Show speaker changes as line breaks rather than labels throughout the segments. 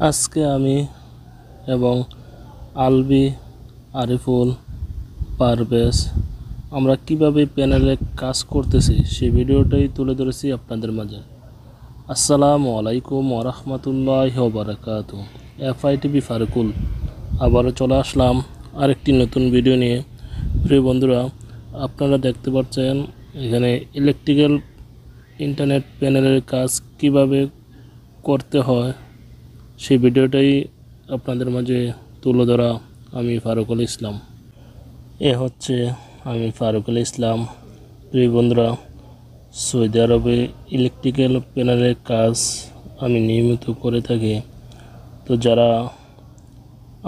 আজকে আমি এবং আলবি, আরিফুল, পারভেজ আমরা কিভাবে প্যানেলে কাজ করতেছি সেই ভিডিওটাই তুলে ধরেছি আপনাদের মাঝে। আসসালামু আলাইকুম ওয়া রাহমাতুল্লাহি ওয়া বারাকাতুহু। এফআইটিভি ফারুকুল আবারও চলে আসলাম আরেকটি নতুন ভিডিও নিয়ে। প্রিয় বন্ধুরা, আপনারা দেখতে পাচ্ছেন এখানে ইলেকট্রিক্যাল ইন্টারনেট প্যানেলের কাজ কিভাবে করতে হয় সেই ভিডিওটাই আপনাদের মাঝে তুলে ধরা আমি ফারুকুল ইসলাম। হচ্ছে আমি ফারুকুল ইসলাম। প্রিয় বন্ধুরা, সৌদি আরবে ইলেকট্রিক্যাল প্যানেলের কাজ আমি নিয়মিত করে থাকি। তো যারা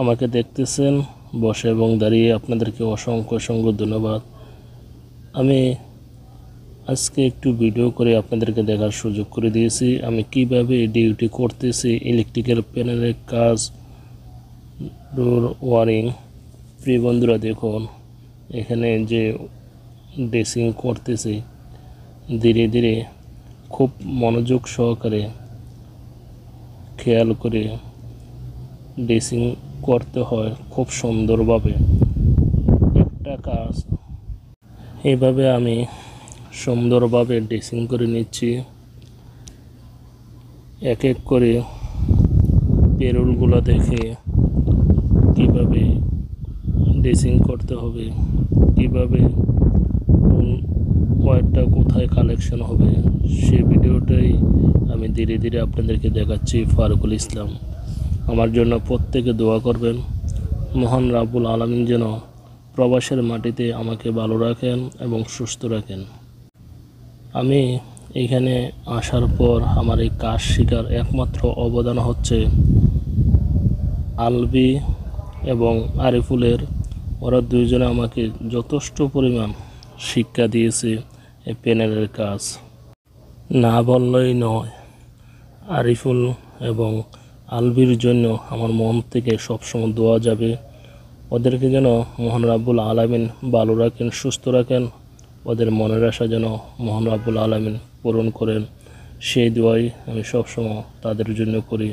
আমাকে দেখতেছেন বসে এবং দাঁড়িয়ে, আপনাদেরকে অসংখ্য ধন্যবাদ। আমি আজকে একটু ভিডিও করে আপনাদেরকে দেখার সুযোগ করে দিয়েছি আমি কিভাবে ডিউটি করতেছি ইলেকট্রিক্যাল প্যানেলের কাজ, ডোর ওয়ারিং। প্রিয় বন্ধুরা, দেখুন এখানে যে ড্রেসিং করতেছি, ধীরে ধীরে খুব মনোযোগ সহকারে খেয়াল করে ড্রেসিং করতে হয় খুব সুন্দরভাবে একটা কাজ। এইভাবে আমি সুন্দরভাবে ড্রেসিং করে নিচ্ছি। এক এক করে পেরোলগুলো দেখে কিভাবে ড্রেসিং করতে হবে, কিভাবে কোন ওয়্যারটা কোথায় কালেকশন হবে সেই ভিডিওটাই আমি ধীরে ধীরে আপনাদেরকে দেখাচ্ছি। ফারুকুল ইসলাম। আমার জন্য প্রত্যেকে দোয়া করবেন, মহান রাব্বুল আলামিন যেন প্রবাসের মাটিতে আমাকে ভালো রাখেন এবং সুস্থ রাখেন। আমি এখানে আসার পর আমার এই কাজ শেখার একমাত্র অবদান হচ্ছে আলবি এবং আরিফুলের। ওরা দুইজনে আমাকে যথেষ্ট পরিমাণ শিক্ষা দিয়েছে এই প্যানেলের কাজ। না বললেই নয়, আরিফুল এবং আলবির জন্য আমার মন থেকে সবসময় দোয়া যাবে, ওদেরকে যেন মহান রাব্বুল আলামিন ভালো রাখেন, সুস্থ রাখেন, ওদের মনের আশা যেন মহান রাব্বুল আলামিন পূরণ করেন। সেই দোয়াই আমি সবসময় তাদের জন্য করি।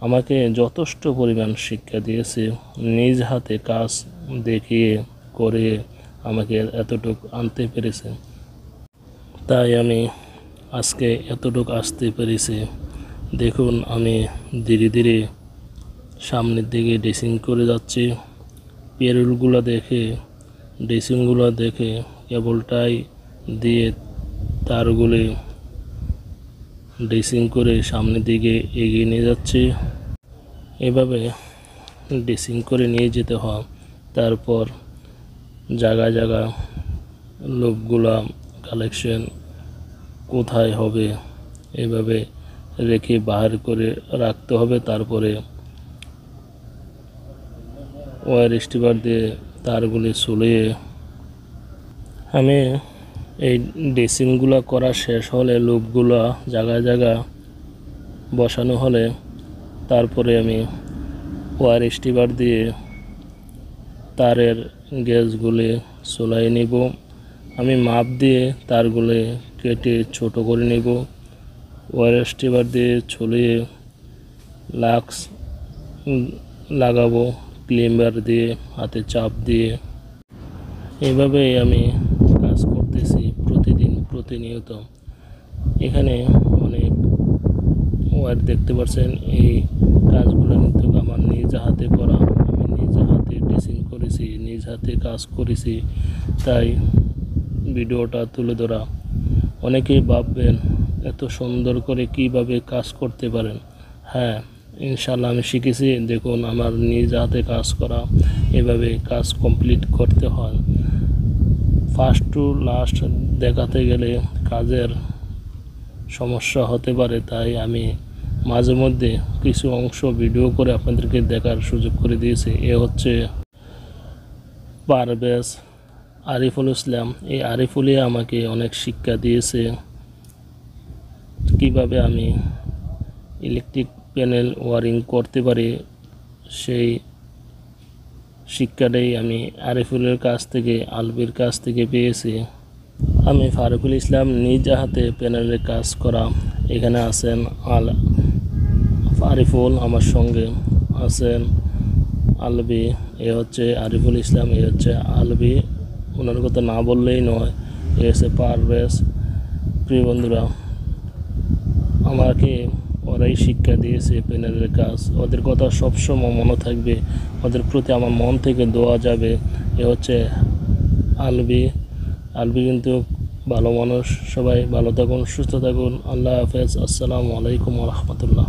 আমাকে যথেষ্ট পরিমাণ শিক্ষা দিয়েছে, নিজ হাতে কাজ দেখিয়ে করে আমাকে এতটুকু আনতে পেরেছে। তাই আমি আজকে এতটুকু আসতে পেরেছি। দেখুন আমি ধীরে ধীরে সামনের দিকে ড্রেসিং করে যাচ্ছি। পেরোলগুলো দেখে, ড্রেসিংগুলো দেখে কেবলটাই দিয়ে তারগুলি ড্রেসিং করে সামনের দিকে এগিয়ে নিয়ে যাচ্ছি। এভাবে ড্রেসিং করে নিয়ে যেতে হয়। তারপর জায়গায় জায়গায় লোকগুলা কালেকশন কোথায় হবে এভাবে রেখে বাহির করে রাখতে হবে। তারপরে ওয়্যার স্টিপার দিয়ে তারগুলি ঝুলিয়ে আমি এই ড্রেসিংগুলো করা শেষ হলে, লুপগুলো জায়গায় জায়গায় বসানো হলে, তারপরে আমি ওয়্যার স্টিপার দিয়ে তারের গ্যাসগুলি ঝুলাই নিব। আমি মাপ দিয়ে তারগুলি কেটে ছোট করে নিব। ওয়্যার স্টিপার দিয়ে ঝুলিয়ে লাক্স লাগাবো ক্লিম্বার দিয়ে, হাতে চাপ দিয়ে। এভাবেই আমি কাজ করতেছি প্রতিনিয়ত। এখানে অনেক ওয়্যার দেখতে পাচ্ছেন। এই কাজগুলো কিন্তু আমার নিজ হাতে করা, আমি নিজ হাতে ড্রেসিং করেছি, নিজ হাতে কাজ করেছি, তাই ভিডিওটা তুলে ধরা। অনেকেই ভাববেন এত সুন্দর করে কিভাবে কাজ করতে পারেন। হ্যাঁ, ইনশাল্লাহ আমি শিখেছি। দেখুন আমার নিজ হাতে কাজ করা, এভাবে কাজ কমপ্লিট করতে হয়। ফার্স্ট টু লাস্ট দেখাতে গেলে কাজের সমস্যা হতে পারে, তাই আমি মাঝে মধ্যে কিছু অংশ ভিডিও করে আপনাদেরকে দেখার সুযোগ করে দিয়েছি। হচ্ছে পারভেজ, আরিফুল ইসলাম। এই আরিফুলই আমাকে অনেক শিক্ষা দিয়েছে কিভাবে আমি ইলেকট্রিক প্যানেল ওয়ারিং করতে পারি। সেই শিক্ষাটাই আমি আরিফুলের কাছ থেকে, আলবির কাছ থেকে পেয়েছি। আমি ফারুকুল ইসলাম, নিজ হাতে প্যানেলের কাজ করা। এখানে আছেন আরিফুল, আমার সঙ্গে আছেন আলবি, এ হচ্ছে আরিফুল ইসলাম, এ হচ্ছে আলবি, ওনার কথা না বললেই নয়, এ হচ্ছে পারভেজ। প্রিয় বন্ধুরা, আমাকে ওরাই শিক্ষা দিয়েছে প্যানেলের কাজ, ওদের কথা সবসময় মনে থাকবে, ওদের প্রতি আমার মন থেকে দোয়া যাবে। এ হচ্ছে আলবি। আলবি কিন্তু ভালো মানুষ। সবাই ভালো থাকুন, সুস্থ থাকুন। আল্লাহ হাফেজ। আসসালামু আলাইকুম ওয়া রাহমাতুল্লাহ।